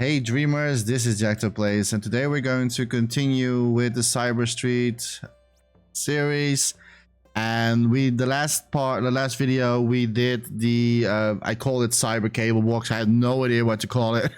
Hey Dreamers, this is Jack2Plays, and today we're going to continue with the Cyber Street series. And the last video we did the I called it Cyber Cable Box. I had no idea what to call it,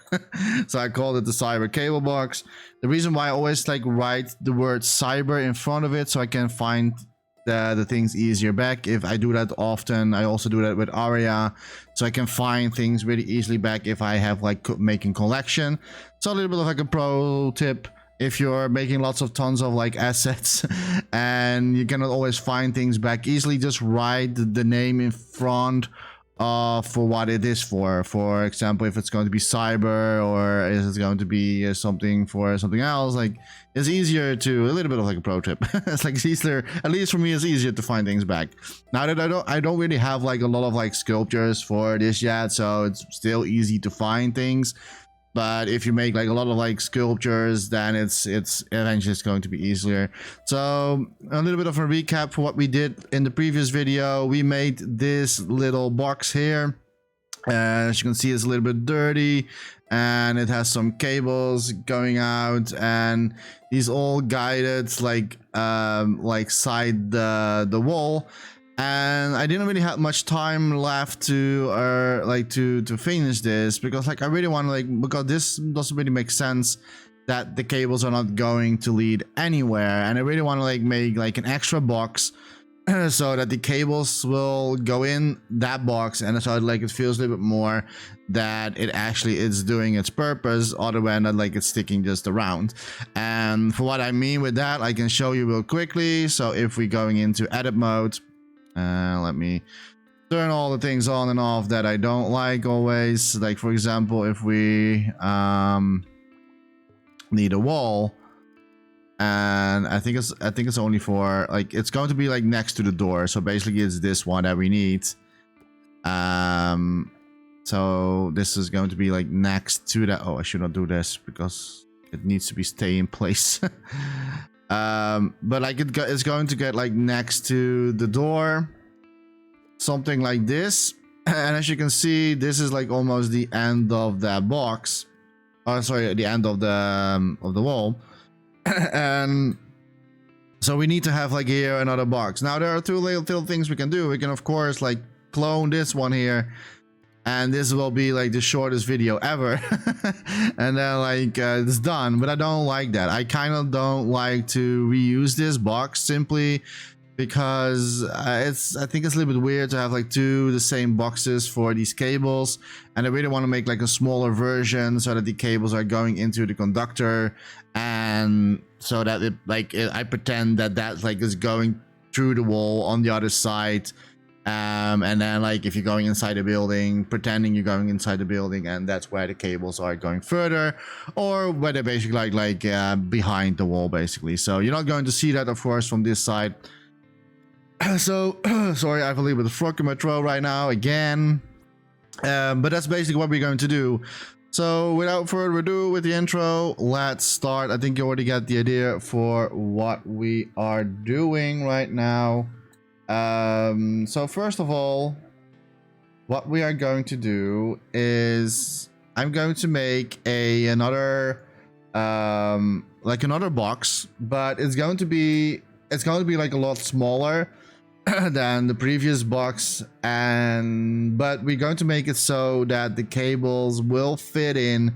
so I called it the Cyber Cable Box. The reason why I always write the word cyber in front of it so I can find the things easier back. If I do that often, I also do that with Aria, so I can find things really easily back if I have making collection. So a little bit of a pro tip. If you're making lots of tons of assets and you cannot always find things back easily, just write the name in front for what it is for. For example, if it's going to be cyber or is it going to be something for something else, it's easier to, a little bit of a pro tip. It's easier, at least for me, it's easier to find things back. Now that I don't really have a lot of sculptures for this yet, so it's still easy to find things. But if you make a lot of sculptures, then it's eventually going to be easier. So a little bit of a recap for what we did in the previous video. We made this little box here. As you can see, it's a little bit dirty and it has some cables going out, and these all guided side the wall. And I didn't really have much time left to to finish this, because I really want to because this doesn't really make sense that the cables are not going to lead anywhere, and I really want to make an extra box so that the cables will go in that box, and so it feels a little bit more that it actually is doing its purpose, other than that it's sticking just around. And for what I mean with that, I can show you real quickly. So if we're going into edit mode, let me turn all the things on and off that I don't like always. For example, if we need a wall, and I think it's only for it's going to be next to the door, so basically it's this one that we need. So this is going to be next to that. Oh, I should not do this because it needs to be stay in place. But it's going to get next to the door, something like this. And as you can see, this is almost the end of that box. Oh, sorry, the end of the wall. And so we need to have here another box. Now there are two little things we can do. We can of course clone this one here, and this will be the shortest video ever. And then it's done. But I don't like that. I kind of don't like to reuse this box, simply because I think it's a little bit weird to have the same boxes for these cables. And I really want to make a smaller version so that the cables are going into the conductor, and so that I pretend that is going through the wall on the other side. And then if you're going inside the building, pretending you're going inside the building, and that's where the cables are going further, or where they're basically behind the wall basically. So you're not going to see that of course from this side. So sorry, I have a little bit of frog in my throat right now again. But that's basically what we're going to do. So without further ado with the intro, let's start. I think you already got the idea for what we are doing right now. So first of all, what we are going to do is I'm going to make another box, but it's going to be a lot smaller than the previous box, but we're going to make it so that the cables will fit into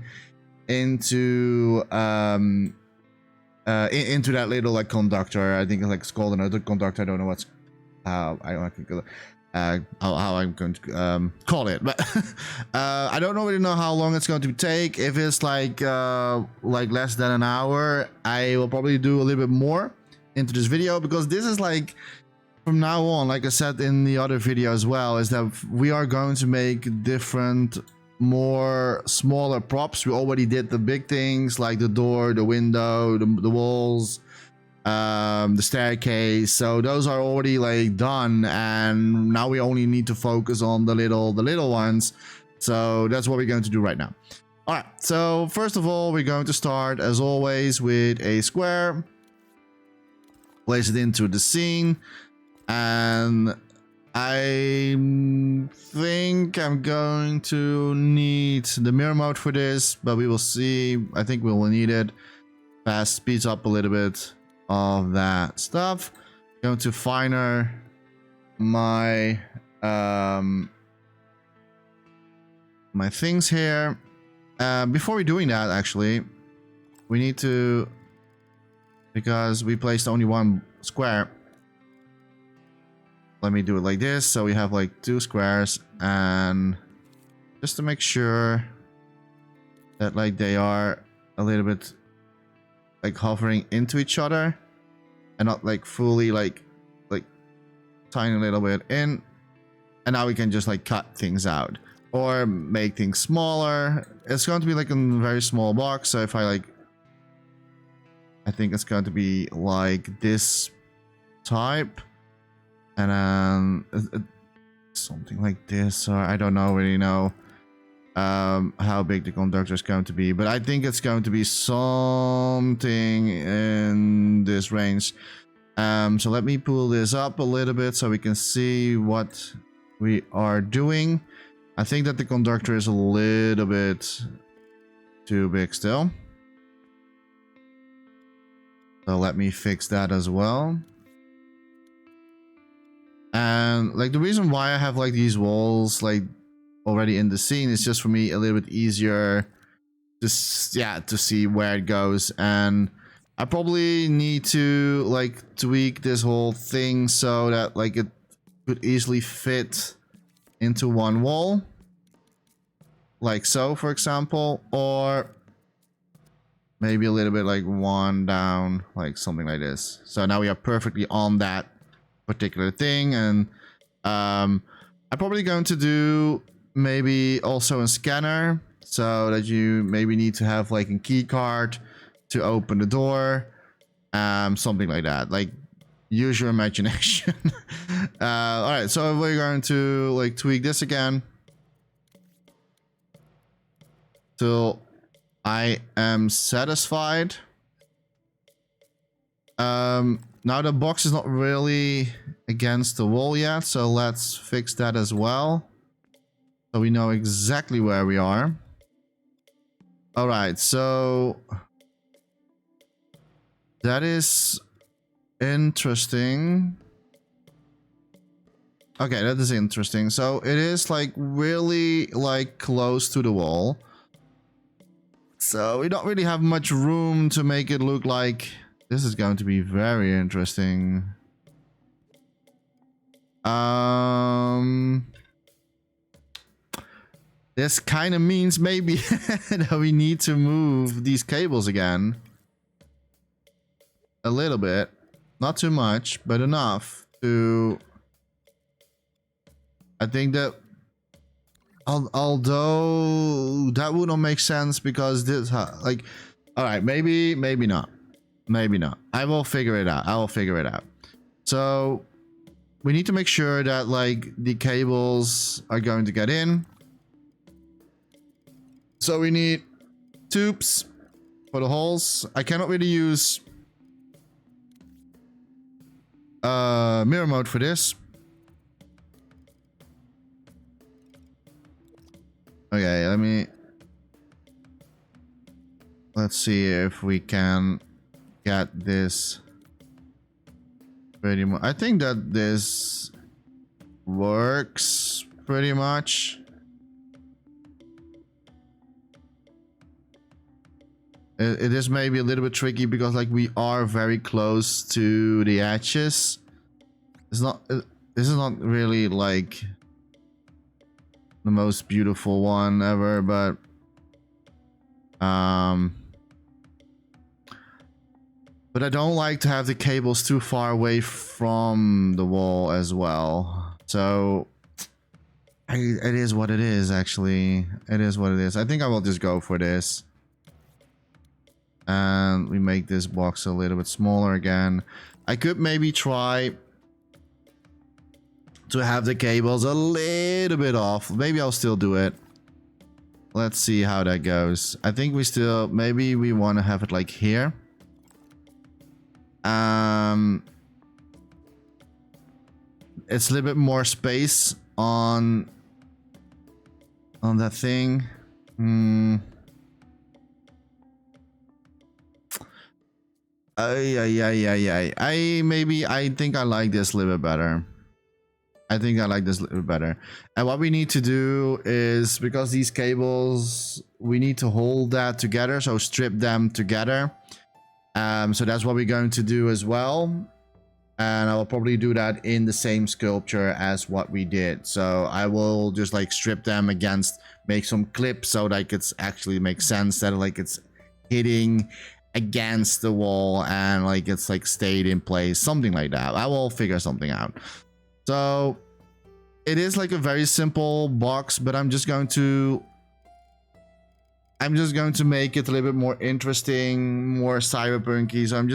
that little conductor. I think it's called another conductor. I don't know how I'm going to call it, but I don't really know how long it's going to take. If it's less than an hour, I will probably do a little bit more into this video, because this is from now on, like I said in the other video as well, is that we are going to make different smaller props. We already did the big things like the door, the window, the walls, the staircase. So those are already done, and now we only need to focus on the little ones. So that's what we're going to do right now. All right, so first of all, we're going to start as always with a square, place it into the scene, and I think I'm going to need the mirror mode for this, but we will see. I think we will need it. Fast speeds up a little bit of that stuff. Going to finer my my things here. Before we're doing that, actually, we need to, because we placed only one square. Let me do it like this, so we have like 2 squares, and just to make sure that like they are a little bit like hovering into each other and not like fully like tiny little bit in. And now we can just like cut things out or make things smaller. It's going to be like a very small box, so if I think it's going to be like this type, and then something like this, or I don't really know how big the conductor is going to be, but I think it's going to be something in this range. So let me pull this up a little bit so we can see what we are doing. I think that the conductor is a little bit too big still, so let me fix that as well. And like the reason why I have like these walls like already in the scene is just for me a little bit easier to see where it goes. And I probably need to like tweak this whole thing so that like it could easily fit into one wall, like so, for example, or maybe a little bit like one down, like something like this. So now we are perfectly on that particular thing. And I'm probably going to do maybe also a scanner, so that you maybe need to have like a key card to open the door, something like that. Like, use your imagination. All right, so we're going to like tweak this again till I am satisfied. Now the box is not really against the wall yet, so let's fix that as well, so we know exactly where we are. All right, so that is interesting. Okay, that is interesting. So it is like really like close to the wall, so we don't really have much room to make it look like this is going to be very interesting. This kind of means maybe that we need to move these cables again a little bit, not too much, but enough to, I think that, although that would not make sense because this like, all right, maybe not. I will figure it out. So we need to make sure that like the cables are going to get in. So we need tubes for the holes. I cannot really use mirror mode for this. Okay, let's see if we can get this pretty much. I think that this works pretty much. It is maybe a little bit tricky because like we are very close to the edges. This is not really like the most beautiful one ever, but I don't like to have the cables too far away from the wall as well. So it is what it is, actually. It is what it is. I think I will just go for this. And we make this box a little bit smaller again. I could maybe try to have the cables a little bit off. Maybe I'll still do it. Let's see how that goes. I think we still, maybe we want to have it like here. it's a little bit more space on that thing. I think I like this a little bit better. I think I like this a little bit better. And what we need to do is, because these cables, we need to hold that together, so strip them together. So that's what we're going to do as well. And I will probably do that in the same sculpture as what we did. So I will just like strip them against, make some clips so like it's actually makes sense that like it's hitting against the wall and like it's like stayed in place, something like that. I will figure something out. So it is like a very simple box, but I'm just going to make it a little bit more interesting, more cyberpunky. So I'm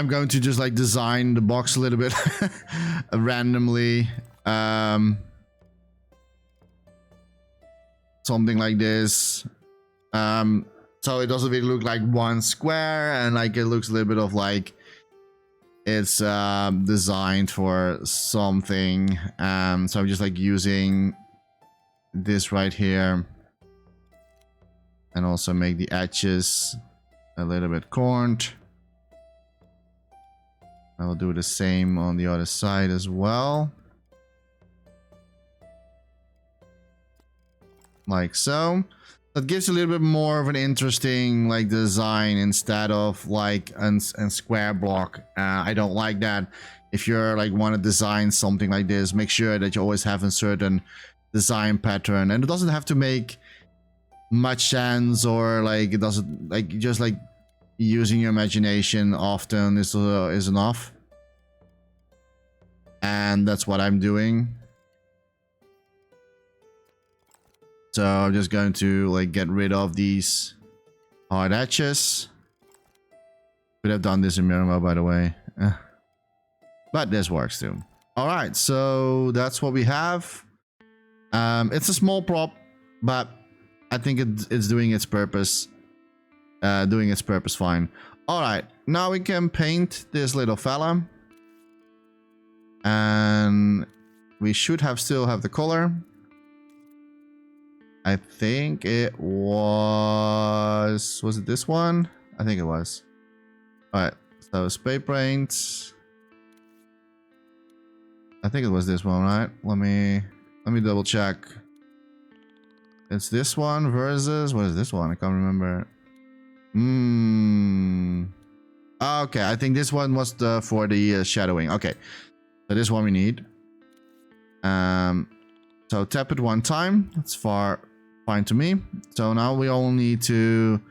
going to just like design the box a little bit randomly. Something like this. So it doesn't really look like one square, and like it looks a little bit of like it's designed for something. So I'm just like using this right here, and also make the edges a little bit corned. I will do the same on the other side as well, like so. That gives a little bit more of an interesting like design instead of like a square block. I don't like that. If you're like want to design something like this, make sure that you always have a certain design pattern, and it doesn't have to make much sense, or like it doesn't, like just like using your imagination often is enough. And that's what I'm doing. So I'm just going to like get rid of these hard edges. Could have done this in Mirror, by the way. But this works too. All right, so that's what we have. It's a small prop, but I think it's doing its purpose. Doing its purpose fine. All right, now we can paint this little fella. And we should still have the color. I think it was it this one? I think it was. All right, so spray paint. I think it was this one, right? Let me double check. It's this one versus, what is this one? I can't remember. Okay, I think this one was for the shadowing. Okay, so this one we need. So tap it one time. That's fine to me. So now we all need to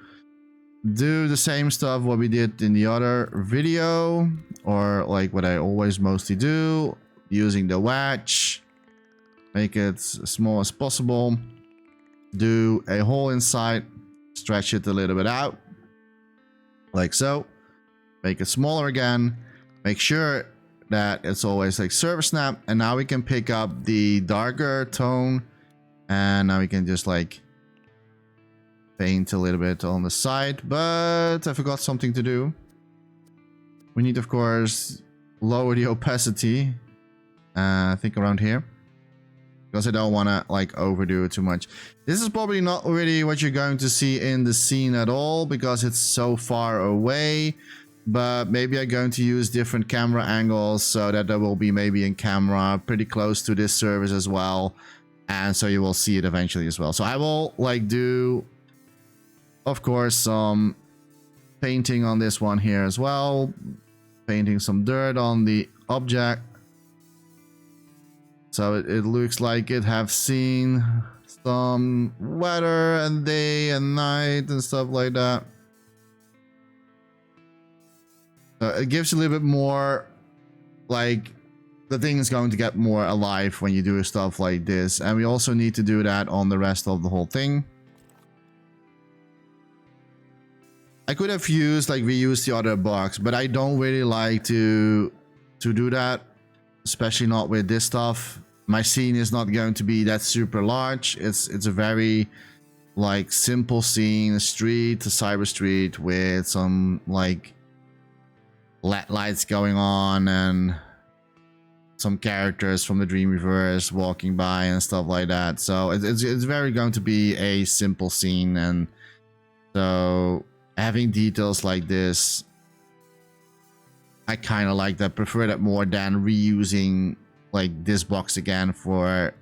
do the same stuff what we did in the other video, or like what I always mostly do, using the wedge. Make it as small as possible. Do a hole inside. Stretch it a little bit out. Like so. Make it smaller again. Make sure that it's always like surface snap. And now we can pick up the darker tone. And now we can just like paint a little bit on the side. But I forgot something to do. We need, of course, lower the opacity. I think around here. Because I don't want to like overdo it too much. This is probably not really what you're going to see in the scene at all, because it's so far away. But maybe I'm going to use different camera angles so that there will be maybe a camera pretty close to this surface as well. And so you will see it eventually as well. So I will like do, of course, some painting on this one here as well. Painting some dirt on the object. So it looks like it have seen some weather and day and night and stuff like that. So it gives you a little bit more, like, the thing is going to get more alive when you do stuff like this. And we also need to do that on the rest of the whole thing. I could have used, like, reused the other box, but I don't really like to do that. Especially not with this stuff. My scene is not going to be that super large. It's a very like simple scene, a street, a cyber street with some like lights going on and some characters from the Dreamiverse walking by and stuff like that. So it's very going to be a simple scene, and so having details like this, I kind of like that, prefer that more than reusing like this box again for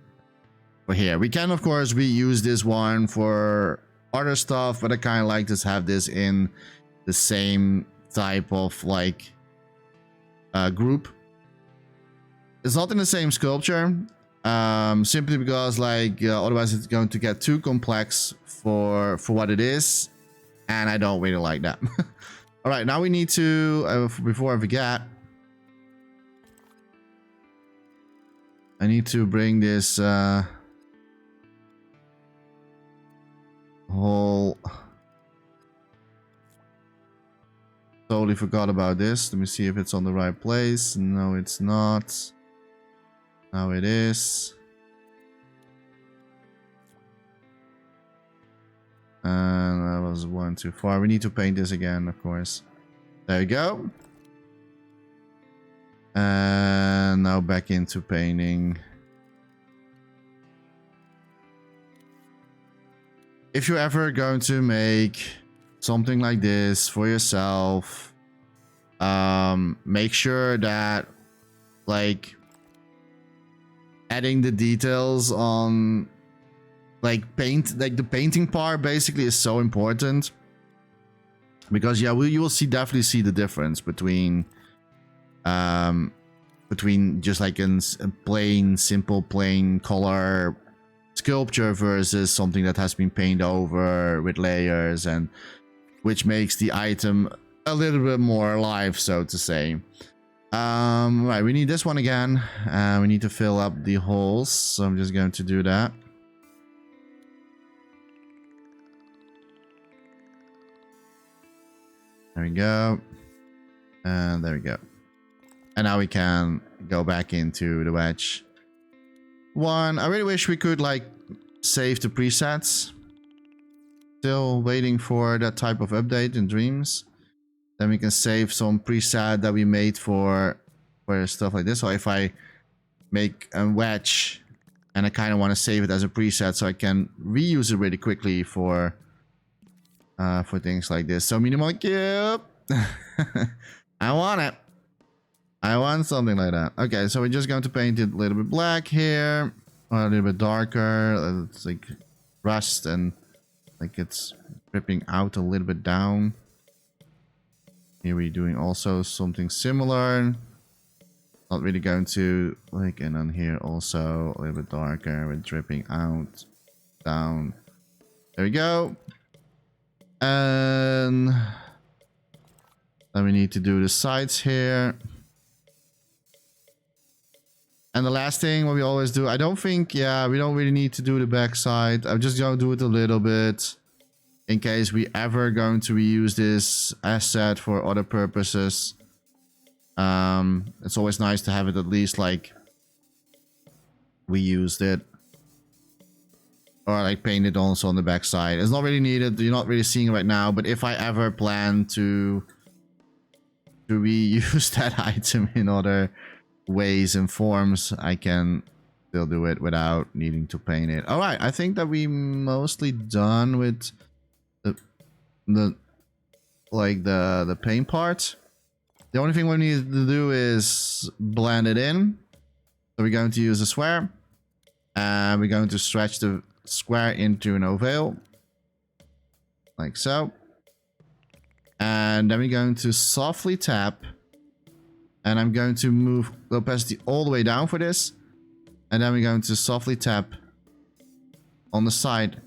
here. We can of course reuse this one for other stuff, but I kind of like to have this in the same type of like group. It's not in the same sculpture, simply because like otherwise it's going to get too complex for what it is, and I don't really like that. All right, now we need to before I forget, I need to bring this whole, totally forgot about this. Let me see if it's on the right place. No, it's not. Now it is. And that was one too far. We need to paint this again, of course. There you go. And now back into painting. If you're ever going to make something like this for yourself, make sure that like adding the details on like the painting part basically is so important, because yeah, you will definitely see the difference between just like a simple plain color sculpture versus something that has been painted over with layers, and which makes the item a little bit more alive, so to say. Right, we need this one again. We need to fill up the holes, so I'm just going to do that. There we go. And there we go. And now we can go back into the wedge one. I really wish we could like save the presets. Still waiting for that type of update in Dreams. Then we can save some preset that we made for stuff like this. So if I make a wedge and I kind of want to save it as a preset, so I can reuse it really quickly for things like this. So minimal cube. I want it. I want something like that. Okay, so we're just going to paint it a little bit black here, or a little bit darker. It's like rust and like it's dripping out a little bit down. Here we're doing also something similar. Not really going to like, and on here also a little bit darker with dripping out, down. There we go. And then we need to do the sides here. And the last thing, what we always do, I don't think, yeah, we don't really need to do the back side. I'm just going to do it a little bit in case we ever going to reuse this asset for other purposes. It's always nice to have it at least like we used it. Or like paint it also on the back side. It's not really needed. You're not really seeing it right now. But if I ever plan to reuse that item in other ways and forms, I can still do it without needing to paint it. All right, I think that we mostly done with the paint part. The only thing we need to do is blend it in. So we're going to use a square, and we're going to stretch the square into an oval like so, and then we're going to softly tap. And I'm going to move the opacity all the way down for this. And then we're going to softly tap on the side.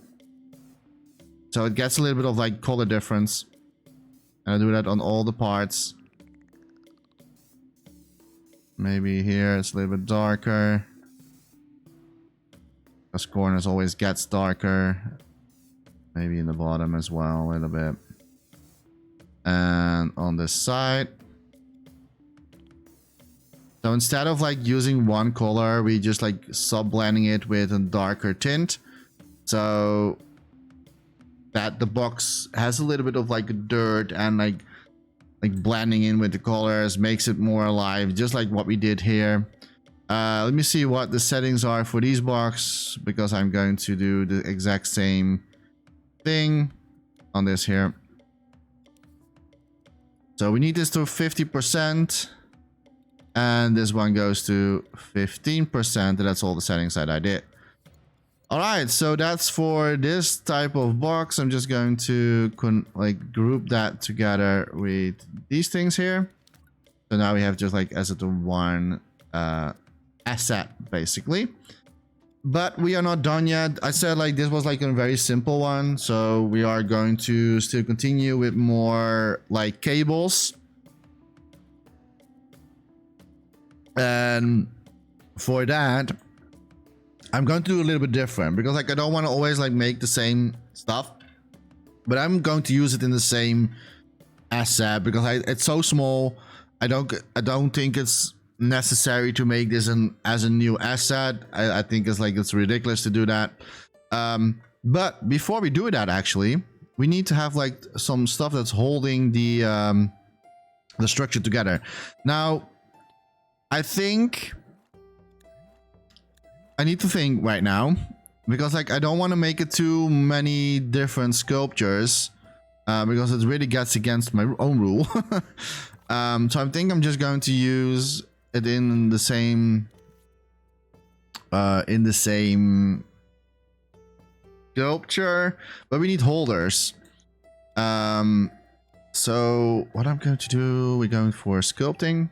So it gets a little bit of like color difference. And I do that on all the parts. Maybe here it's a little bit darker. This corners always gets darker. Maybe in the bottom as well a little bit. And on this side. So instead of like using one color, we just like sub-blending it with a darker tint. So that the box has a little bit of like dirt and like like blending in with the colors, makes it more alive, just like what we did here. Let me see what the settings are for these blocks, because I'm going to do the exact same thing on this here. So we need this to 50%, and this one goes to 15%, and that's all the settings that I did. Alright, so that's for this type of box. I'm just going to group that together with these things here. So now we have just like asset of one asset basically. But we are not done yet. I said like this was like a very simple one, so we are going to still continue with more like cables. And for that, I'm going to do a little bit different, because like I don't want to always like make the same stuff, but I'm going to use it in the same asset because it's so small. I don't think it's necessary to make this as a new asset. I think it's ridiculous to do that. But before we do that, actually, we need to have like some stuff that's holding the structure together. Now, I think I need to think right now, because like I don't want to make it too many different sculptures, because it really gets against my own rule. So I think I'm just going to use it in the same sculpture, but we need holders. So what I'm going to do, we're going for sculpting.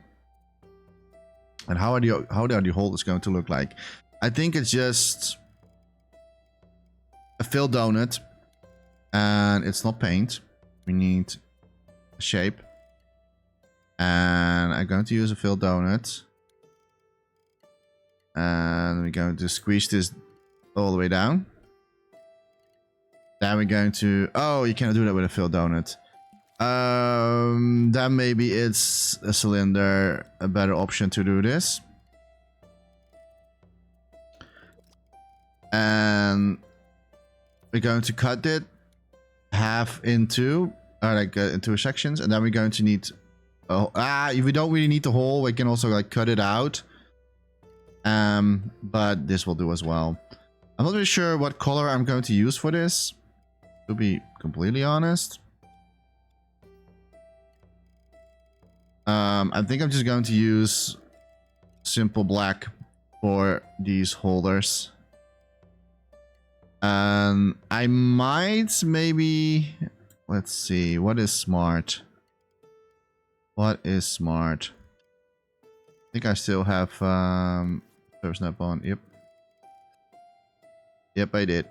And how are the holders going to look like? I think it's just a filled donut, and it's not paint. We need a shape, and I'm going to use a filled donut, and we're going to squeeze this all the way down. Then we're going to, oh, you cannot do that with a filled donut. Then maybe it's a cylinder, a better option to do this. And we're going to cut it half into into sections, and then we're going to need if we don't really need the hole, we can also like cut it out, but this will do as well. I'm not really sure what color I'm going to use for this, to be completely honest. I think I'm just going to use simple black for these holders. I might maybe, let's see, what is smart? What is smart? I think I still have server snap on. Yep. Yep, I did.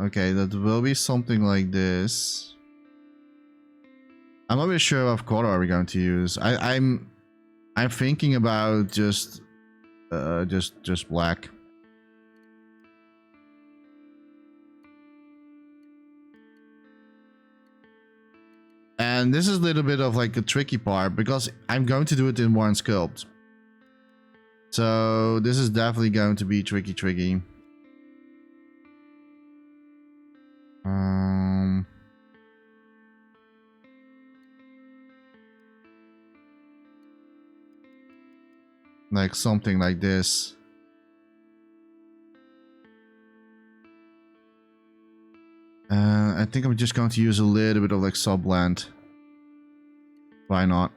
Okay, that will be something like this. I'm not really sure what color are we going to use. I'm thinking about just black. And this is a little bit of like a tricky part, because I'm going to do it in one sculpt. So this is definitely going to be tricky. Like something like this. I think I'm just going to use a little bit of like subblend. Why not?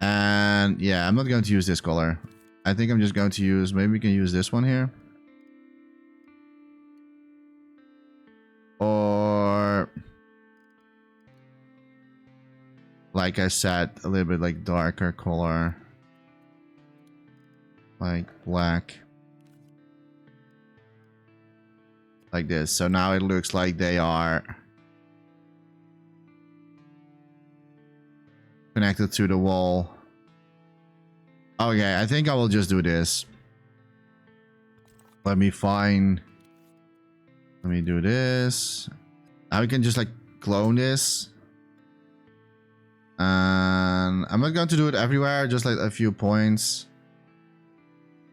And yeah, I'm not going to use this color. I think I'm just going to use, maybe we can use this one here. Or, like I said, a little bit like darker color. Like black. Like this. So now it looks like they are connected to the wall. Okay, I think I will just do this. Let me do this. Now we can just like clone this. And I'm not going to do it everywhere, just like a few points.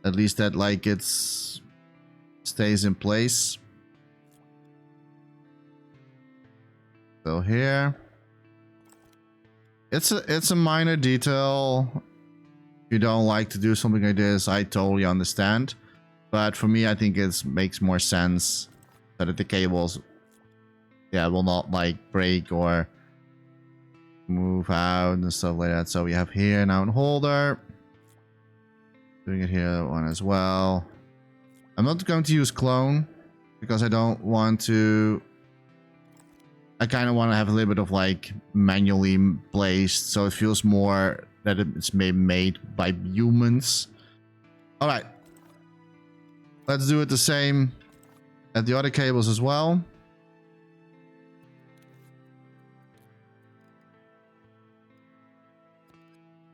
At least that like it's stays in place. So here, it's a minor detail. If you don't like to do something like this, I totally understand. But for me, I think it makes more sense so that the cables, yeah, will not like break or move out and stuff like that. So we have here now a holder. Doing it here one as well. I'm not going to use clone because I don't want to. I kind of want to have a little bit of like manually placed, so it feels more that it's made by humans. All right, let's do it the same at the other cables as well.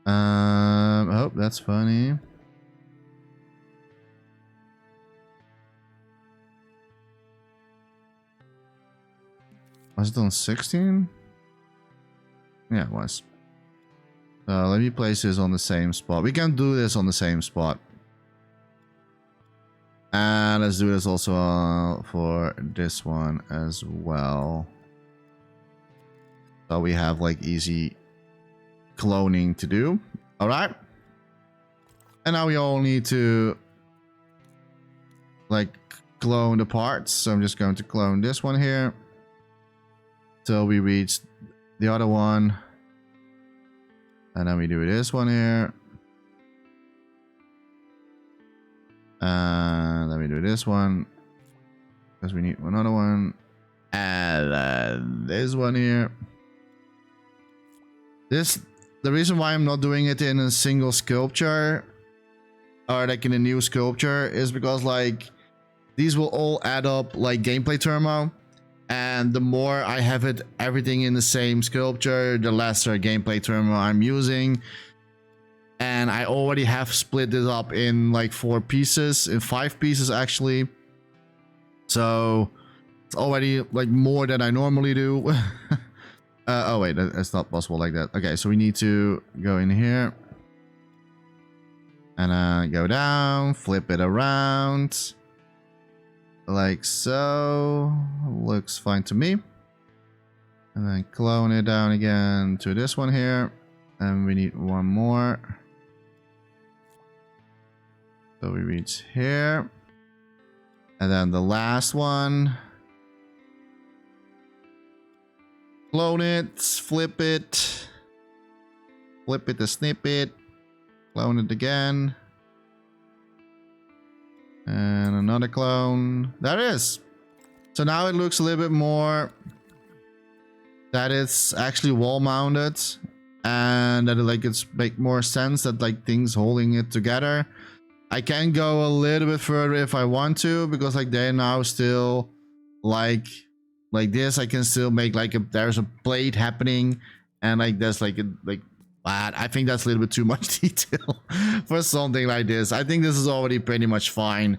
Oh, that's funny. Was it on 16? Yeah, it was. Let me place this on the same spot. We can do this on the same spot. And let's do this also for this one as well. So we have like easy cloning to do. All right. And now we all need to like clone the parts. So I'm just going to clone this one here. Till we reach the other one. And then we do this one here. And then we do this one. Because we need another one. And then this one here. The reason why I'm not doing it in a single sculpture. Or like in a new sculpture. Is because like these will all add up like gameplay turmo. And the more I have it everything in the same sculpture, the lesser gameplay turmo I'm using. And I already have split it up in like 4 pieces, in 5 pieces actually. So it's already like more than I normally do. Oh wait, that's not possible like that. Okay, so we need to go in here. And go down, flip it around. Like so. Looks fine to me. And then clone it down again to this one here. And we need one more. So we reach here. And then the last one. Clone it, flip it. Flip it to snip it. Clone it again. And another clone. There it is. So now it looks a little bit more that it's actually wall mounted, and that like it's make more sense that like things holding it together. I can go a little bit further if I want to, because like they're now still like this. I can still make like there's a plate happening, and like there's like I think that's a little bit too much detail for something like this. I think this is already pretty much fine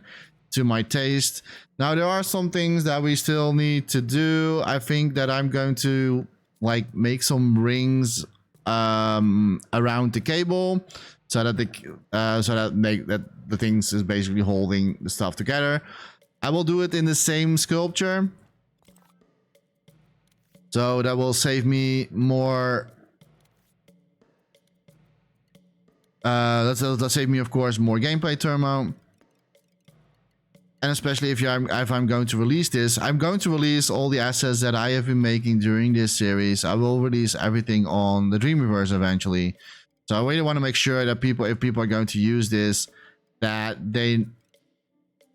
to my taste. Now there are some things that we still need to do. I think that I'm going to like make some rings around the cable so that the things is basically holding the stuff together. I will do it in the same sculpture, so that will save me more. That'll save me, of course, more gameplay turmo. And especially if I'm going to release this, I'm going to release all the assets that I have been making during this series. I will release everything on the Dreamiverse eventually. So I really want to make sure that if people are going to use this, that they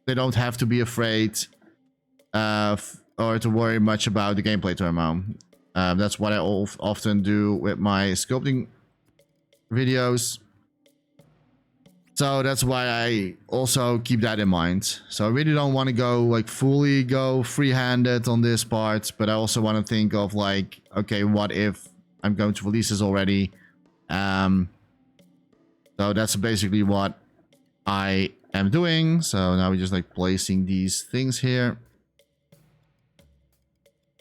don't have to be afraid or to worry much about the gameplay turmo. That's what I often do with my sculpting videos. So that's why I also keep that in mind. So I really don't want to go like fully go free-handed on this part, but I also want to think of like, okay, what if I'm going to release this already? So that's basically what I am doing. So now we're just like placing these things here.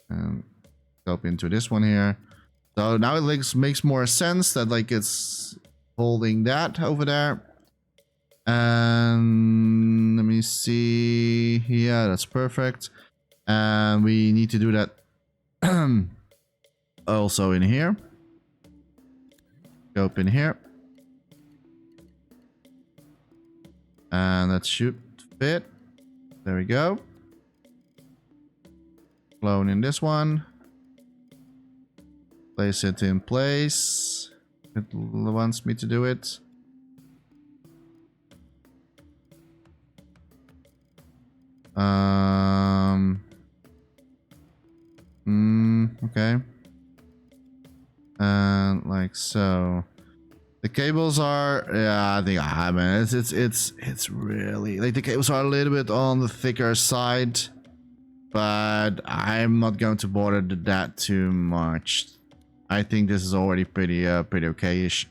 And go into this one here. So now it makes more sense that like it's holding that over there. And let me see. Yeah, that's perfect. And we need to do that also in here. Go up in here. And that should fit. There we go. Clone in this one. Place it in place. It wants me to do it. Okay. And like so. The cables are, yeah, I think, man, it's really, like, the cables are a little bit on the thicker side, but I'm not going to bother that too much. I think this is already pretty okay-ish.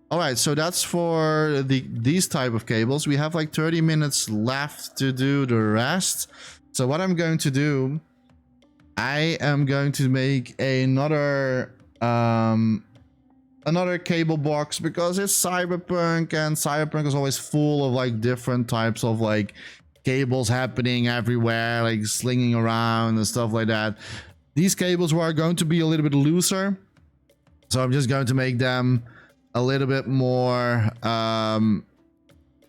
All right, so that's for these type of cables. We have like 30 minutes left to do the rest. So what I'm going to do, I am going to make another cable box, because it's cyberpunk, and cyberpunk is always full of like different types of like cables happening everywhere, like slinging around and stuff like that. These cables are going to be a little bit looser, so I'm just going to make them a little bit more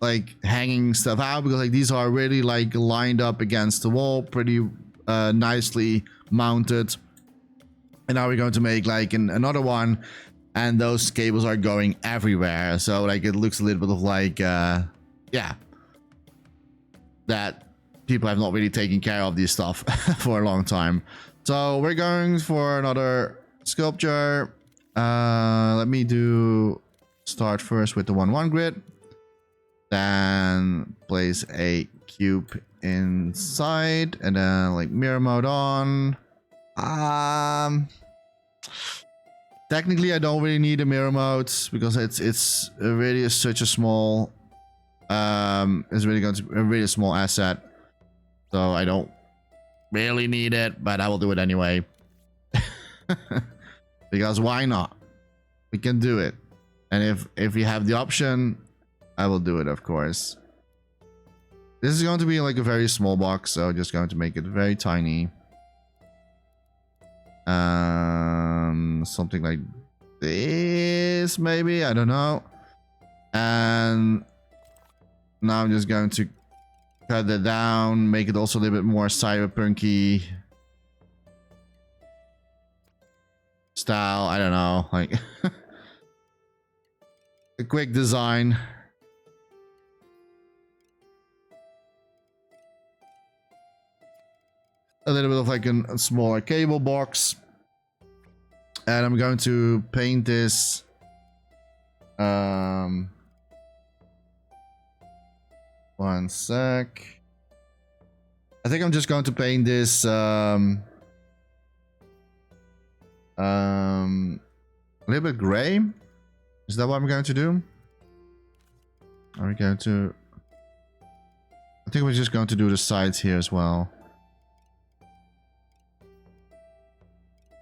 like hanging stuff out, because like these are really like lined up against the wall, pretty nicely mounted. And now we're going to make like another one, and those cables are going everywhere, so like it looks a little bit of like yeah, that people have not really taken care of this stuff for a long time. So we're going for another sculpture. Let me start first with the 1-1 grid, then place a cube inside, and then like mirror mode on. Technically, I don't really need a mirror mode, because it's really such a small it's really going to be a really small asset, so I don't really need it, but I will do it anyway. Because why not? We can do it, and if we have the option, I will do it, of course. This is going to be like a very small box, so just going to make it very tiny. Something like this, maybe, I don't know. And now I'm just going to cut it down, make it also a little bit more cyberpunky style. I don't know, like a quick design. A little bit of like a smaller cable box. And I'm going to paint this one sec. I think I'm just going to paint this a little bit gray. Is that what I'm going to do? Are we going to, I think we're just going to do the sides here as well.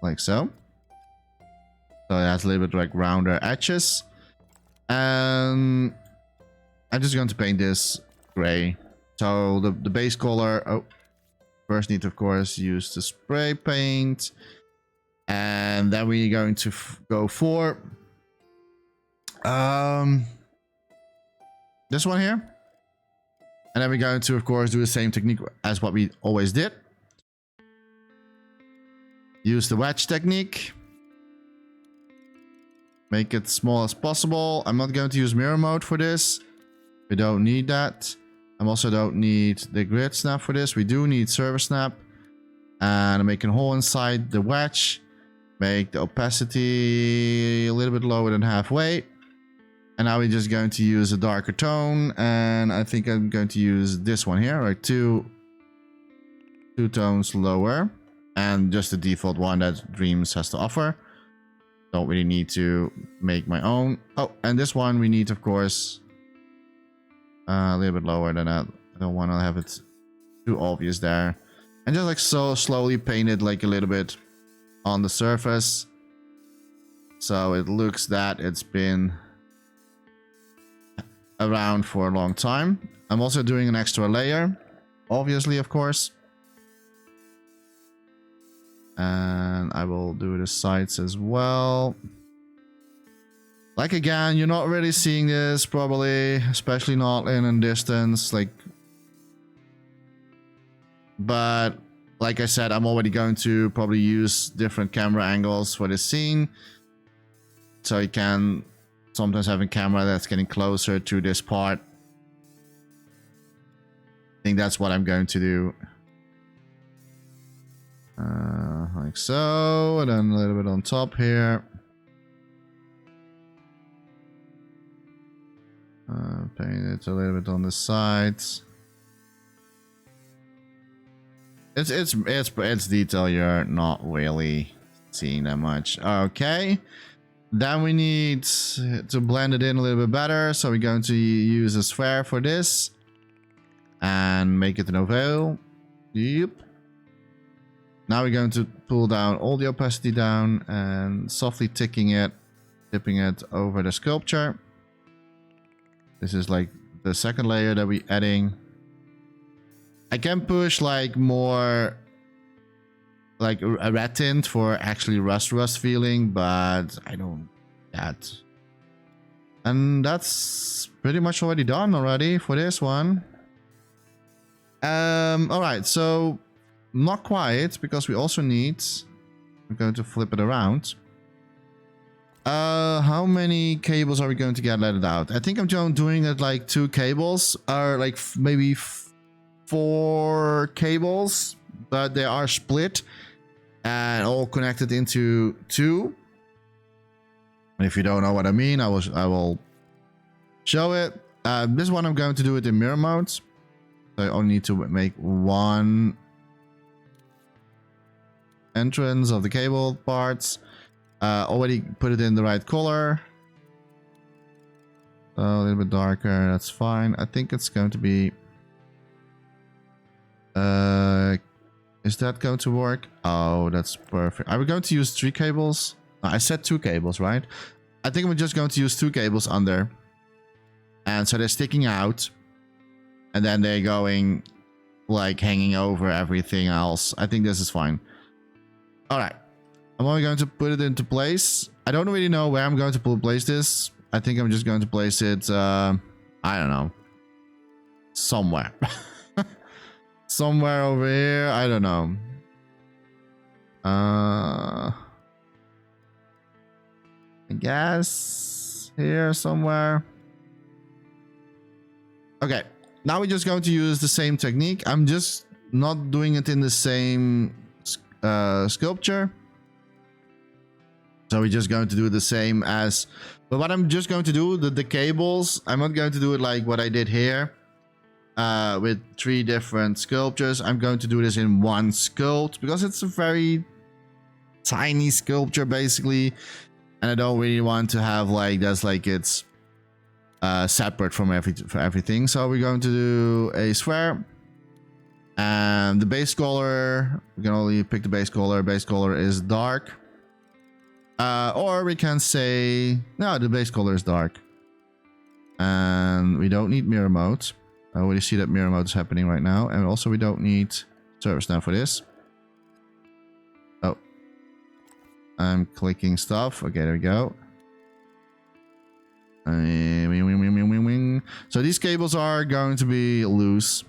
Like so. So it has a little bit like rounder edges. And I'm just going to paint this gray. So the base color, oh, first need to, of course, use the spray paint. And then we're going to go for this one here. And then we're going to, of course, do the same technique as what we always did. Use the wedge technique. Make it small as possible. I'm not going to use mirror mode for this. We don't need that. I also don't need the grid snap for this. We do need server snap. And I'm making a hole inside the wedge. Make the opacity a little bit lower than halfway. And now we're just going to use a darker tone. And I think I'm going to use this one here, like two tones lower. And just the default one that Dreams has to offer. Don't really need to make my own. Oh, and this one we need, of course, a little bit lower than that. I don't want to have it too obvious there. And just like so slowly paint it like a little bit on the surface. So it looks that it's been around for a long time. I'm also doing an extra layer, obviously, of course. And I will do the sides as well. Like, again, you're not really seeing this probably, especially not in a distance, like, but like I said, I'm already going to probably use different camera angles for this scene, so you can sometimes have a camera that's getting closer to this part. I think that's what I'm going to do. Like so, and then a little bit on top here. Paint it a little bit on the sides. It's detail you're not really seeing that much. Okay, then we need to blend it in a little bit better, so we're going to use a sphere for this and make it an oval. Yep. Now we're going to pull down all the opacity down and softly tipping it over the sculpture. This is like the second layer that we're adding. I can push like more like a red tint for actually rust feeling, but I don't that. And that's pretty much already done already for this one. All right, so not quite, because we also need, we're going to flip it around. How many cables are we going to get let it out? I think I'm doing it like 2 cables, or like maybe 4 cables, but they are split and all connected into 2. If you don't know what I mean, I will show it. This one I'm going to do it in mirror mode, so I only need to make 1 entrance of the cable parts. Already put it in the right color, so a little bit darker, that's fine. I think it's going to be is that going to work? Oh, that's perfect. Are we going to use 3 cables? No, I said 2 cables, right? I think we're just going to use 2 cables under, and so they're sticking out, and then they're going like hanging over everything else. I think this is fine. All right, I'm only going to put it into place. I don't really know where I'm going to place this. I think I'm just going to place it, I don't know, somewhere. Somewhere over here, I don't know. I guess here somewhere. Okay, now we're just going to use the same technique. I'm just not doing it in the same sculpture. So we're just going to do the same as, but what I'm just going to do, the cables, I'm not going to do it like what I did here with 3 different sculptures. I'm going to do this in 1 sculpt because it's a very tiny sculpture basically, and I don't really want to have like that's like it's separate from everything. So we're going to do a sphere, and the base color, we can only pick the base color. Base color is dark. Or we can say, no, the base color is dark. And we don't need mirror mode. I already see that mirror mode is happening right now. And also we don't need service now for this. Oh. I'm clicking stuff. Okay, there we go. So these cables are going to be loose.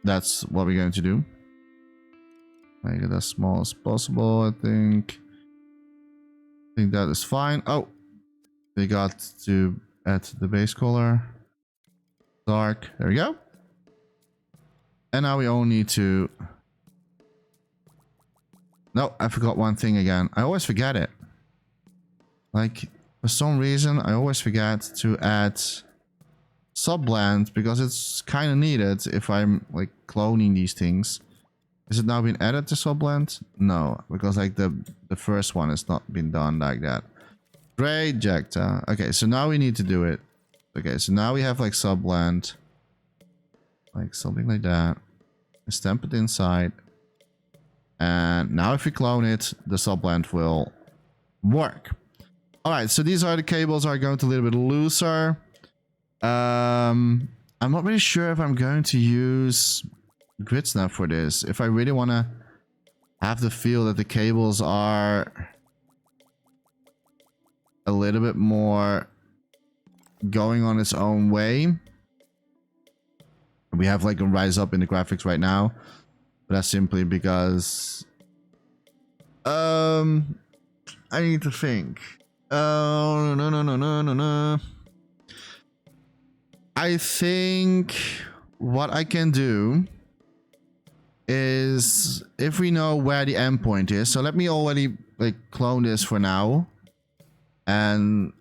That's what we're going to do. Make it as small as possible, I think. I think that is fine. Oh, we got to add the base color. Dark. There we go. And now we only need to... No, I forgot one thing again. I always forget it. Like, for some reason, I always forget to add subblend because it's kind of needed if I'm like cloning these things. Is it now been added to subblend? No, because like the first one has not been done like that. Great, Jecta. Okay, so now we need to do it. Okay, so now we have like subblend, like something like that. Stamp it inside, and now if we clone it, the subblend will work. All right, so these are the cables are going to a little bit looser. I'm not really sure if I'm going to use grid snap for this. If I really want to have the feel that the cables are a little bit more going on its own way. We have like a rise up in the graphics right now, but that's simply because I need to think. Oh no. I think what I can do is, if we know where the endpoint is, so let me already like clone this for now and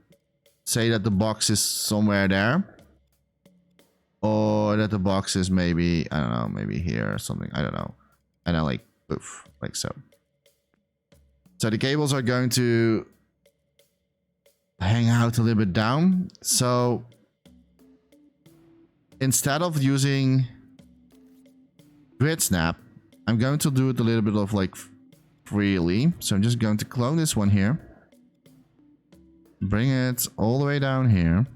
say that the box is somewhere there, or that the box is maybe, I don't know, maybe here or something, I don't know, and then like poof, like so. So the cables are going to hang out a little bit down. So instead of using grid snap, I'm going to do it a little bit of like freely. So I'm just going to clone this one here, bring it all the way down here,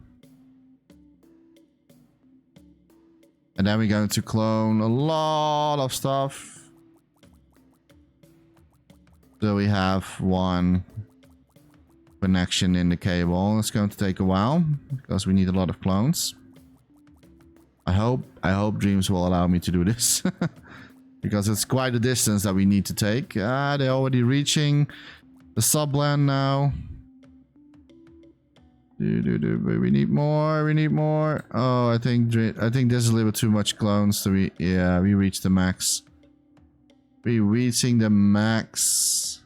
and then we're going to clone a lot of stuff. So we have one connection in the cable. It's going to take a while because we need a lot of clones. I hope Dreams will allow me to do this because it's quite a distance that we need to take. They're already reaching the subland now. We need more. We need more. Oh, I think there's a little bit too much clones. So we reached the max. We're reaching the max.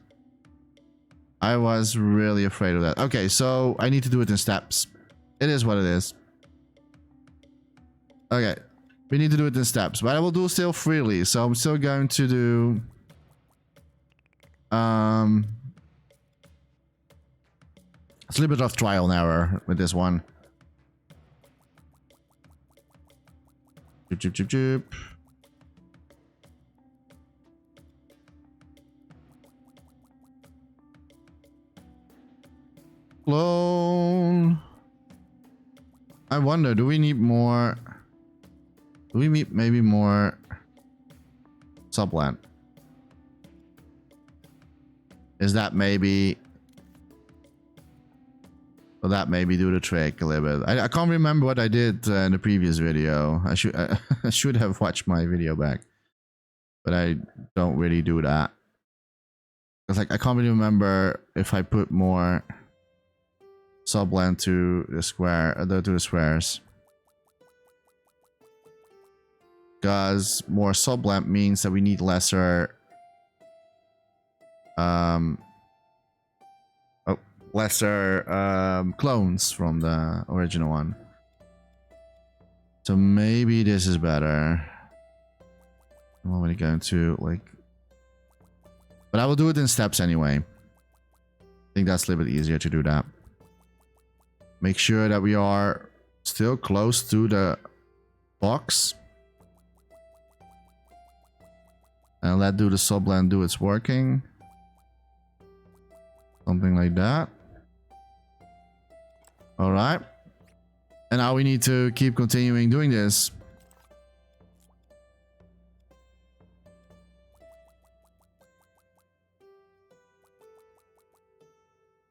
I was really afraid of that. Okay, so I need to do it in steps. It is what it is. Okay, we need to do it in steps, but I will do still freely. So I'm still going to do it's a little bit of trial and error with this one. Joop. Clone. I wonder, do we need more? Do we need maybe more subland? Is that maybe? Will that maybe do the trick a little bit? I can't remember what I did in the previous video. I should have watched my video back, but I don't really do that. Cause like I can't really remember if I put more subland to the square, to the squares. Because more subland means that we need lesser clones from the original one. So maybe this is better. I'm already going to like, but I will do it in steps anyway. I think that's a little bit easier to do that. Make sure that we are still close to the box. And let do the subland do its working. Something like that. Alright. And now we need to keep continuing doing this.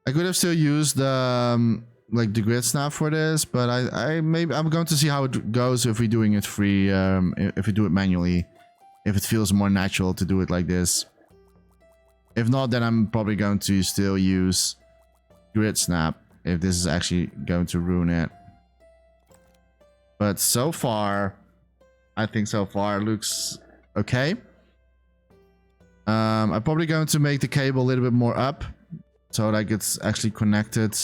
I could have still used like the grid snap for this, but I'm going to see how it goes if we're doing it free, if we do it manually, if it feels more natural to do it like this. If not, then I'm probably going to still use grid snap if this is actually going to ruin it. But so far, I think so far it looks okay. I'm probably going to make the cable a little bit more up so that it's actually connected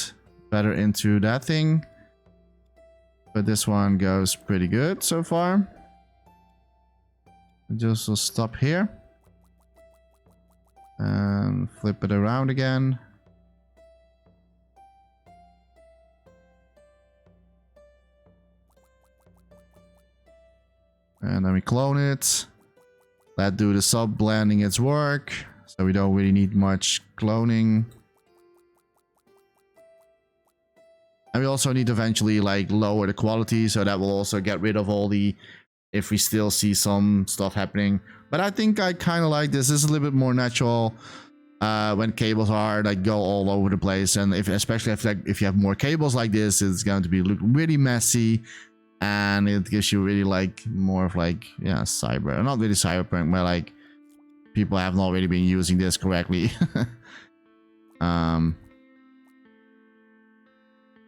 better into that thing. But this one goes pretty good so far. Just will stop here and flip it around again. And then we clone it. Let do the sub blending its work. So we don't really need much cloning. And we also need to eventually like lower the quality, so that will also get rid of all the, if we still see some stuff happening. But I think I kind of like this. This is a little bit more natural when cables are like go all over the place, and especially if you have more cables like this, it's going to be look really messy, and it gives you really like more of like, yeah, cyber, not really cyberpunk, but like people have not really been using this correctly.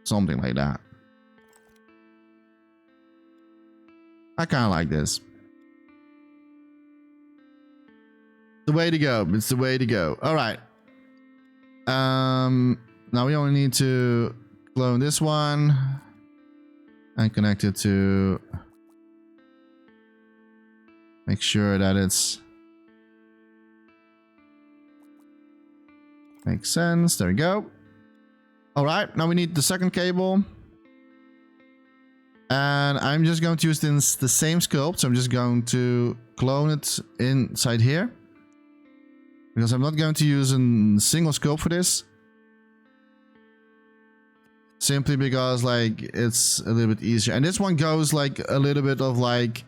Something like that. I kind of like this. The way to go. It's the way to go. All right. Now we only need to clone this one and connect it to make sure that it's makes sense. There we go. All right, now we need the second cable, and I'm just going to use this the same sculpt. So I'm just going to clone it inside here, because I'm not going to use a single sculpt for this, simply because like it's a little bit easier. And this one goes like a little bit of like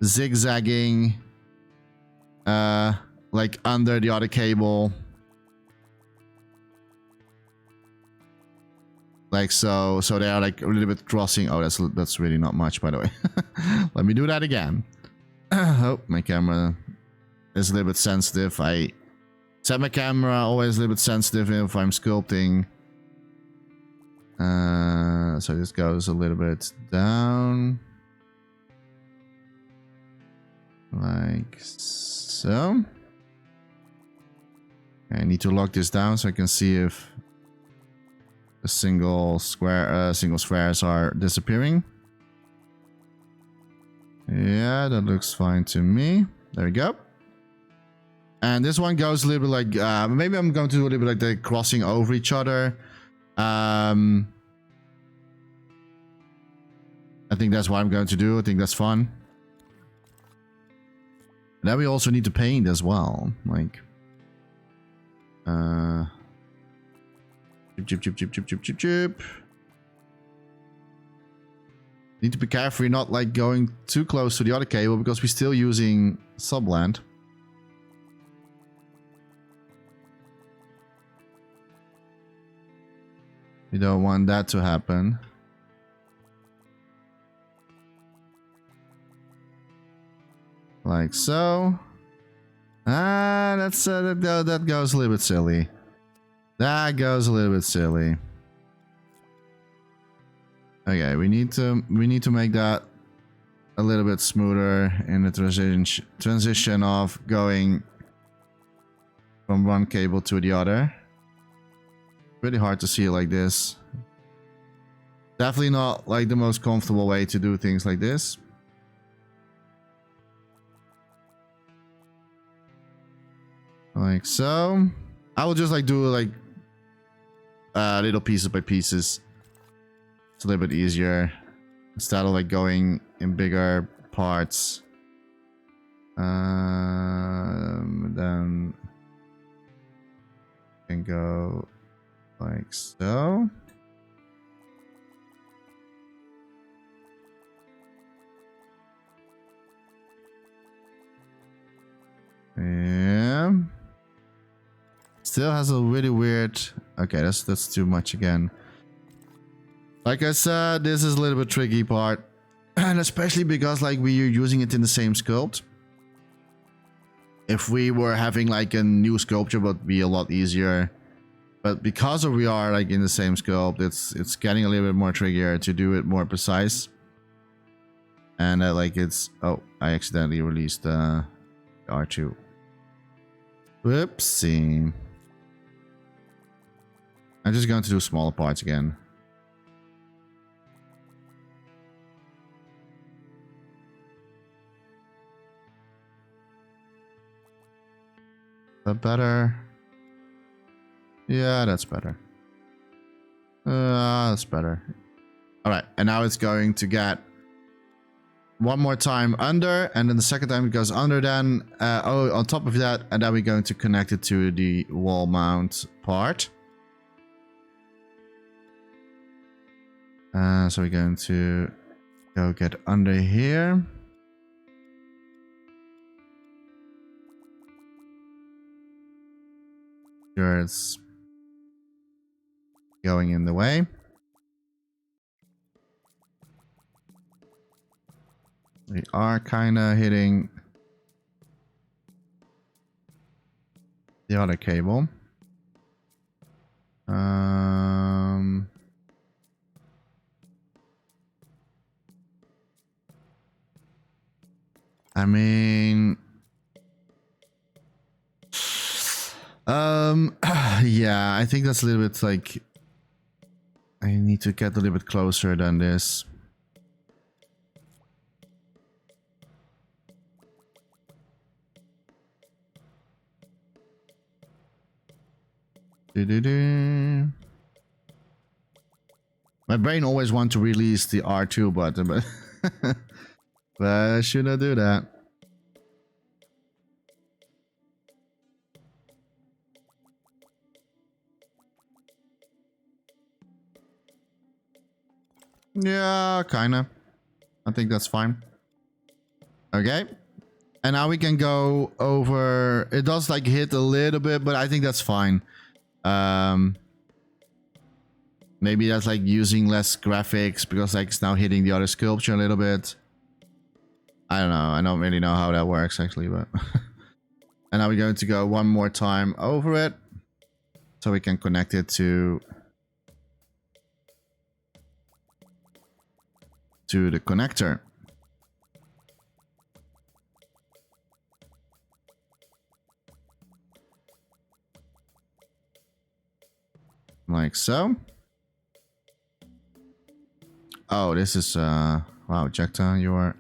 zigzagging, like under the other cable. Like so they are like a little bit crossing. Oh, that's really not much, by the way. Let me do that again. Oh, my camera is a little bit sensitive. I set my camera always a little bit sensitive if I'm sculpting. So this goes a little bit down, like so. I need to lock this down so I can see if the single squares are disappearing. Yeah, that looks fine to me. There we go. And this one goes a little bit like maybe I'm going to do a little bit like they're crossing over each other. I think that's what I'm going to do. I think that's fun. And then we also need to paint as well, like chip. Need to be careful you're not like going too close to the other cable, because we're still using subland. We don't want that to happen. Like so. That's that goes a little bit silly. That goes a little bit silly. Okay, we need to make that a little bit smoother in the transition of going from one cable to the other. Really hard to see it like this. Definitely not like the most comfortable way to do things like this. Like so. I will just like do like little pieces by pieces. It's a little bit easier instead of like going in bigger parts. Then can go like so. Yeah. Still has a really weird. Okay, that's too much again. Like I said, this is a little bit tricky part, and especially because like we are using it in the same sculpt. If we were having like a new sculpture, it would be a lot easier. But because we are like in the same sculpt, it's getting a little bit more trickier to do it more precise. And like it's, oh, I accidentally released R2. Whoopsie. I'm just going to do smaller parts again. That better? Yeah, that's better. That's better. All right, and now it's going to get one more time under, and then the second time it goes under, then on top of that, and then we're going to connect it to the wall mount part. So we're going to go get under here. Sure, it's going in the way. We are kind of hitting the other cable. I mean, yeah, I think that's a little bit like, I need to get a little bit closer than this. My brain always wants to release the R2 button, but but should I do that? Yeah, kinda. I think that's fine. Okay. And now we can go over. It does like hit a little bit, but I think that's fine. Maybe that's like using less graphics because like it's now hitting the other sculpture a little bit. I don't know. I don't really know how that works actually, but and now we're going to go one more time over it so we can connect it to the connector. Like so. Oh, this is wow, Jekta, you are.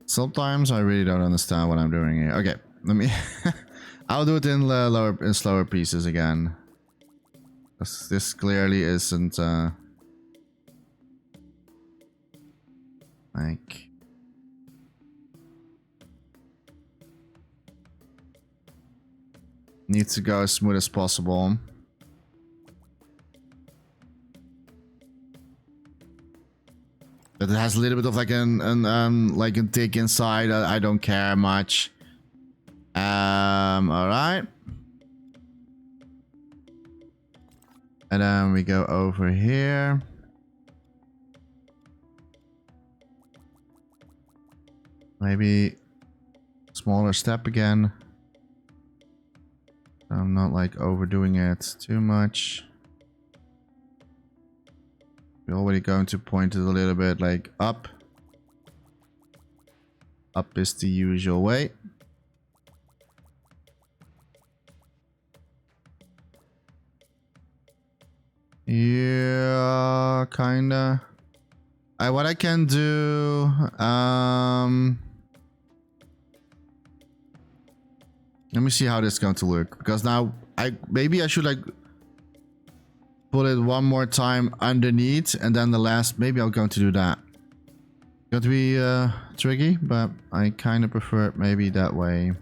Sometimes I really don't understand what I'm doing here. Okay, let me. I'll do it in slower pieces again. This clearly isn't like. Needs to go as smooth as possible. But it has a little bit of like like a dig inside. I don't care much. All right. And then we go over here. Maybe smaller step again. I'm not like overdoing it too much. We're already going to point it a little bit like up. Up is the usual way. Yeah, kinda. What I can do, let me see how this is going to look, because now maybe I should like put it one more time underneath, and then the last, maybe I'm going to do that. Going to be tricky, but I kind of prefer it maybe that way.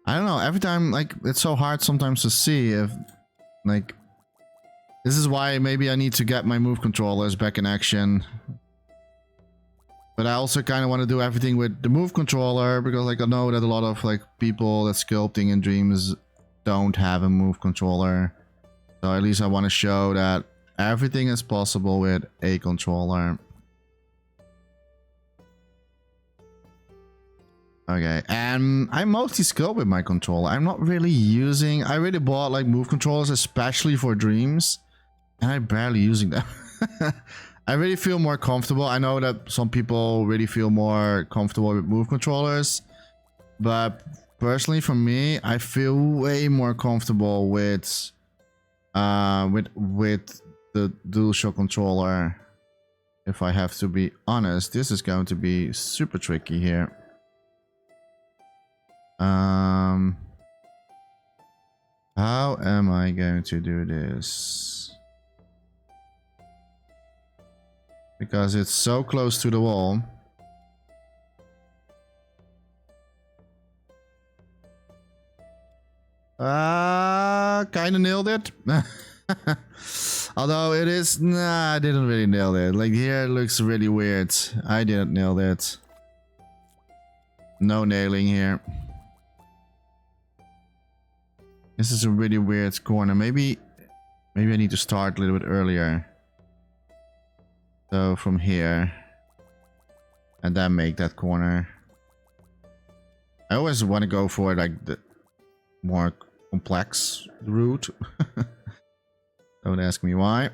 I don't know, every time, like, it's so hard sometimes to see if, like, this is why maybe I need to get my move controllers back in action. But I also kind of want to do everything with the move controller, because, like, I know that a lot of, like, people that sculpting in Dreams don't have a move controller. So at least I want to show that everything is possible with a controller. Okay, and I mostly sculpt with my controller. I'm not really using. I really bought like move controllers especially for Dreams, and I'm barely using them. I really feel more comfortable. I know that some people really feel more comfortable with move controllers, but personally for me, I feel way more comfortable with the DualShock controller. If I have to be honest, this is going to be super tricky here. How am I going to do this? Because it's so close to the wall. Kind of nailed it. Although it is, nah, I didn't really nail it. Like here it looks really weird. I didn't nail it. No nailing here. This is a really weird corner. Maybe I need to start a little bit earlier. So from here. And then make that corner. I always want to go for like the more complex route. Don't ask me why.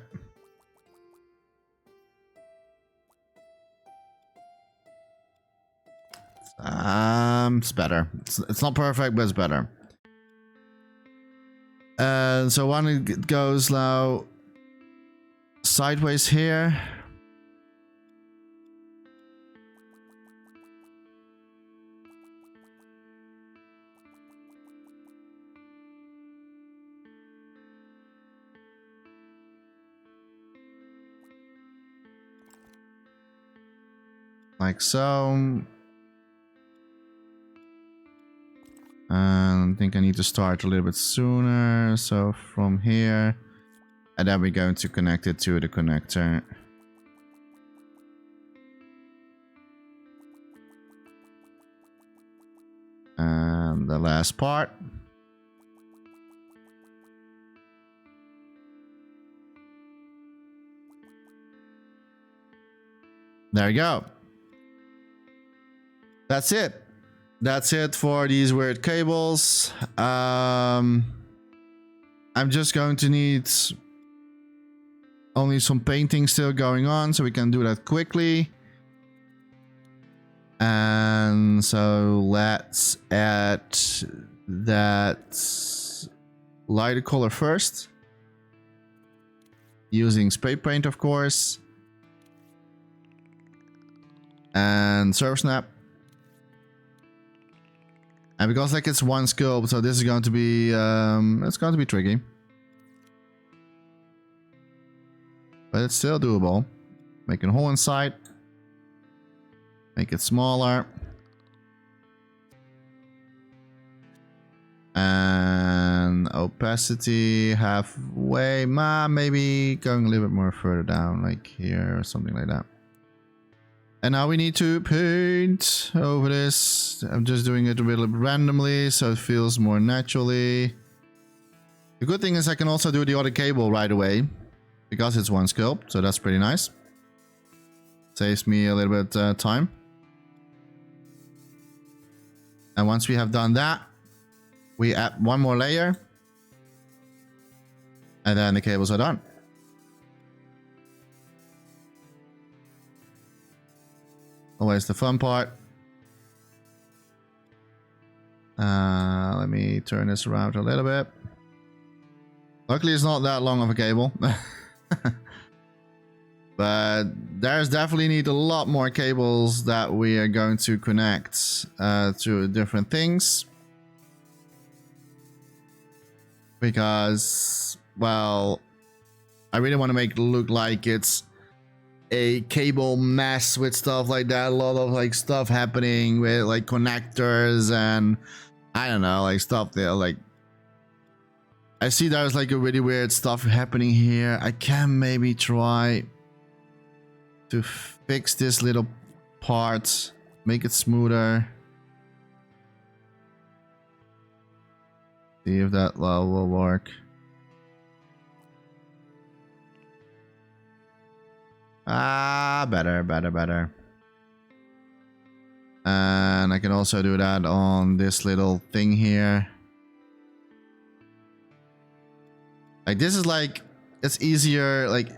It's better. It's not perfect, but it's better. And so one it goes now sideways here. Like so. And I think I need to start a little bit sooner. So from here. And then we're going to connect it to the connector. And the last part. There you go. That's it. That's it for these weird cables. I'm just going to need only some painting still going on, so we can do that quickly. And so let's add that lighter color first. Using spray paint, of course. And server snap. And because like it's one sculpt, so this is going to be it's going to be tricky. But it's still doable. Make a hole inside. Make it smaller. And opacity halfway. Maybe going a little bit more further down, like here or something like that. And now we need to paint over this. I'm just doing it a little bit randomly, so it feels more naturally. The good thing is I can also do the other cable right away, because it's one sculpt, so that's pretty nice. Saves me a little bit time. And once we have done that, we add one more layer. And then the cables are done. Always the fun part. Let me turn this around a little bit. Luckily it's not that long of a cable. But there's definitely need a lot more cables that we are going to connect to different things. Because, well, I really want to make it look like it's a cable mess with stuff like that. A lot of like stuff happening with like connectors and I don't know, like stuff there. Like I see there's like a really weird stuff happening here. I can maybe try to fix this little part, make it smoother. See if that will work. Better. And I can also do that on this little thing here. Like this is like, it's easier, like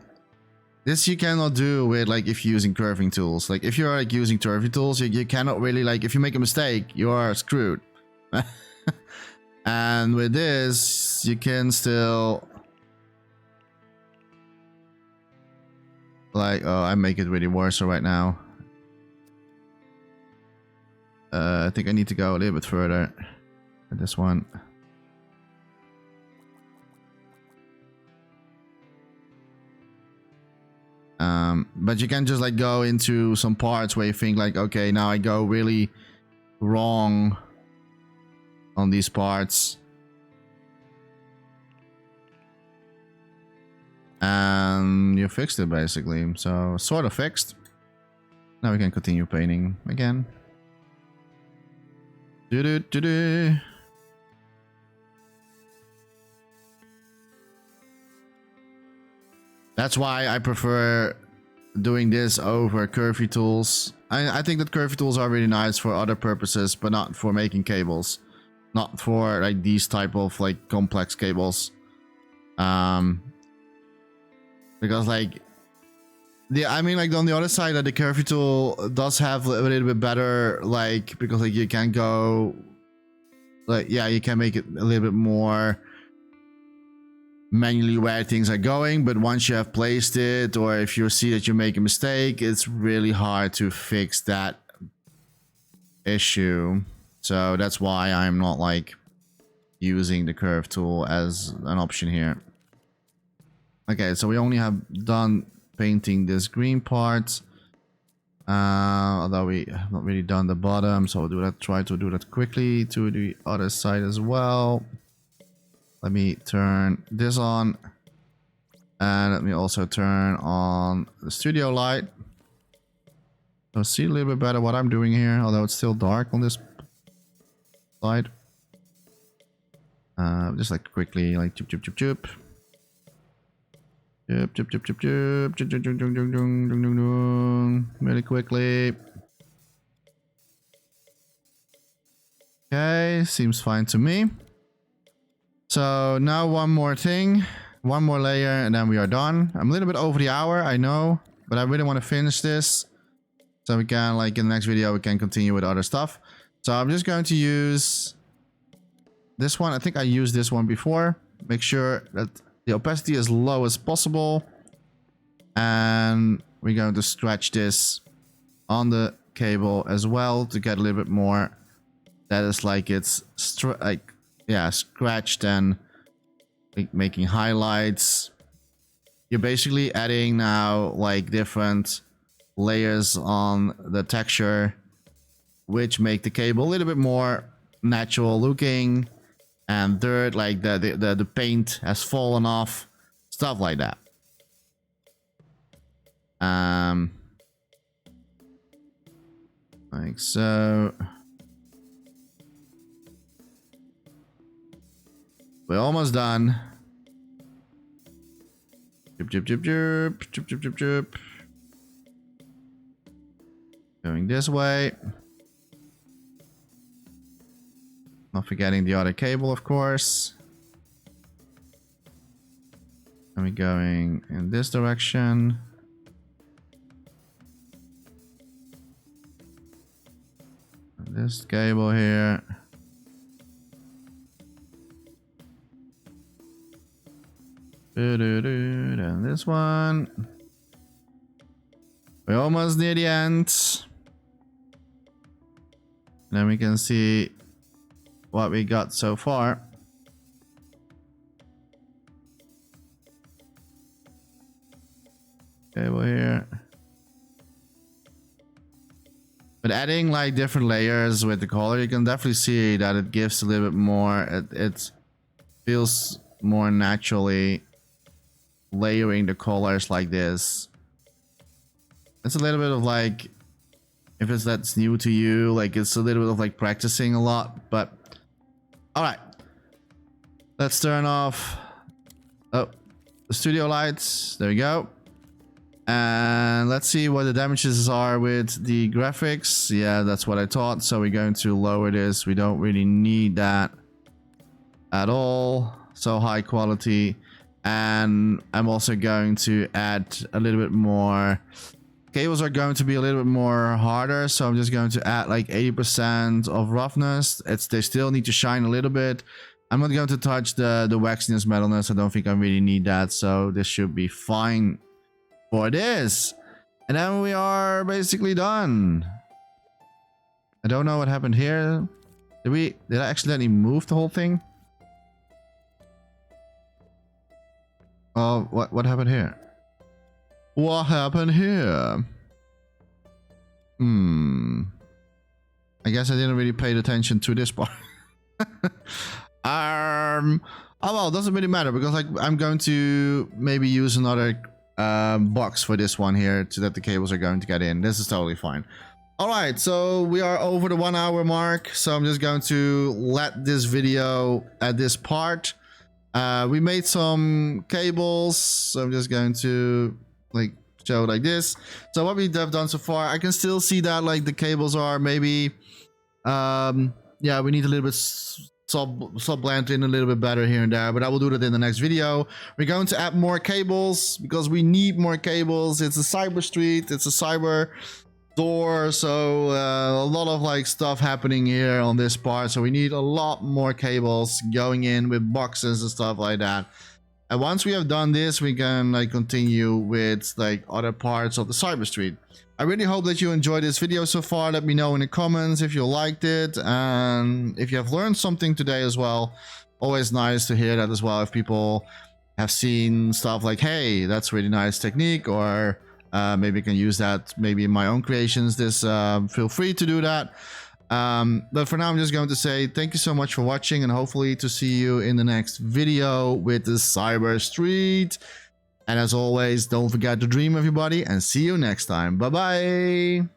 this you cannot do with like if you're using curving tools. Like if you're like using curving tools, you cannot really like, if you make a mistake, you are screwed. And with this, you can still like, oh, I make it really worse right now. I think I need to go a little bit further with this one. But you can just like go into some parts where you think like, okay, now I go really wrong on these parts. And you fixed it basically. So sort of fixed. Now we can continue painting again. That's why I prefer doing this over curvy tools. I think that curvy tools are really nice for other purposes, but not for making cables. Not for like these type of like complex cables. Because like I mean like on the other side, that the curvy tool does have a little bit better, like, because like you can go like, yeah, you can make it a little bit more manually where things are going, but once you have placed it, or if you see that you make a mistake, it's really hard to fix that issue. So that's why I'm not like using the curve tool as an option here. Okay, so we only have done painting this green part, although we have not really done the bottom, so we'll do that. Try to do that quickly to the other side as well. Let me turn this on, and let me also turn on the studio light, so see a little bit better what I'm doing here, although it's still dark on this side. Just like quickly, like choop choop choop choop. Choop choop choop choop choop choop choop choop choop choop. Really quickly. Okay, seems fine to me. So now one more thing, one more layer, and then we are done. I'm a little bit over the hour, I know, but I really want to finish this so we can, like, in the next video we can continue with other stuff. So I'm just going to use this one. I think I used this one before. Make sure that the opacity is low as possible, and we're going to stretch this on the cable as well to get a little bit more. That is like it's scratched and making highlights. You're basically adding now like different layers on the texture, which make the cable a little bit more natural looking, and dirt, like the paint has fallen off, stuff like that. Like so. We're almost done. Jip, jip, jip, jip, jip, jip, jip, jip. Going this way. Not forgetting the other cable, of course. And we're going in this direction. And this cable here. And this one. We're almost near the end. And then we can see what we got so far. Cable here. But adding like different layers with the color, you can definitely see that it gives a little bit more. It feels more naturally layering the colors like this. It's a little bit of like, if that's new to you, like it's a little bit of like practicing a lot, but all right, let's turn off the studio lights. There we go. And let's see what the damages are with the graphics. Yeah, that's what I thought. So we're going to lower this. We don't really need that at all. So high quality. And I'm also going to add a little bit more. Cables are going to be a little bit more harder, so I'm just going to add like 80% of roughness. They still need to shine a little bit. I'm not going to touch the waxiness, metalness. I don't think I really need that, so this should be fine for this. And then we are basically done. I don't know what happened here. Did I accidentally move the whole thing? Oh, what happened here? What happened here? I guess I didn't really pay attention to this part. Oh well, it doesn't really matter because like I'm going to maybe use another box for this one here so that the cables are going to get in. This is totally fine. All right, so we are over the 1 hour mark, so I'm just going to let this video at this part. We made some cables, so I'm just going to like show like this. So what we have done so far, I can still see that like the cables are maybe yeah, we need a little bit sub-blend in a little bit better here and there, but I will do that in the next video. We're going to add more cables because we need more cables. It's a cyber street, it's a cyber door, so a lot of like stuff happening here on this part, so we need a lot more cables going in with boxes and stuff like that. And once we have done this, we can like continue with like other parts of the cyber street. I really hope that you enjoyed this video so far. Let me know in the comments if you liked it and if you have learned something today as well. Always nice to hear that as well, if people have seen stuff like, hey, that's really nice technique, or maybe I can use that maybe in my own creations. Feel free to do that. But for now, I'm just going to say thank you so much for watching, and hopefully to see you in the next video with the cyber street. And as always, don't forget to dream, everybody, and see you next time. Bye bye.